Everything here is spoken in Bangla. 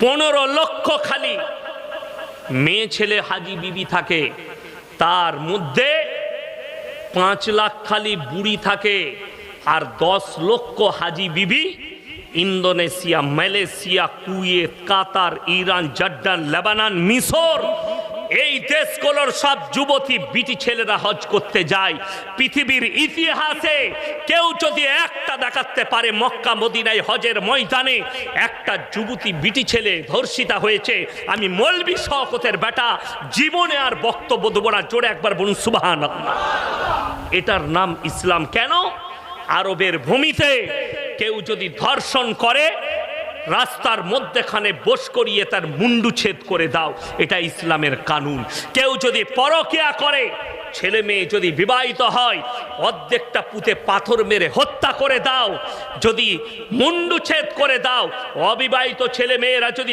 15 লক্ষ খালি মেয়ে ছেলে হাজি বিবি থাকে, তার মধ্যে 5 লাখ খালি বুড়ি থাকে, আর 10 লক্ষ হাজি বিবি ইন্দোনেশিয়া, মালয়েশিয়া, কুয়েত, কাতার, ইরান, জর্ডান, লেবানন, মিশর, এই দেশগুলোর সব যুবতী বিটি ছেলেরা হজ করতে যায়। পৃথিবীর ইতিহাসে কেউ যদি একটা দেখাতে পারে মক্কা মদিনায় হজের ময়দানে একটা যুবতী বিটি ছেলে ধর্ষিতা হয়েছে, আমি মৌলবি শওকতের বেটা জীবনে আর বক্তব্য দেব না। জোরে একবার বলুন সুবহানাল্লাহ। এটার নাম ইসলাম। কেন? আরবের ভূমিতে কেউ যদি ধর্ষণ করে রাস্তার মধ্যেখানে বস করিয়ে তার মুন্ডু ছেদ করে দাও, এটা ইসলামের কানুন। কেউ যদি পরকিয়া করে, ছেলে মেয়ে যদি বিবাহিত হয়, অর্ধেকটা পুঁতে পাথর মেরে হত্যা করে দাও, যদি মুন্ডু ছেদ করে দাও। অবিবাহিত ছেলে মেয়েরা যদি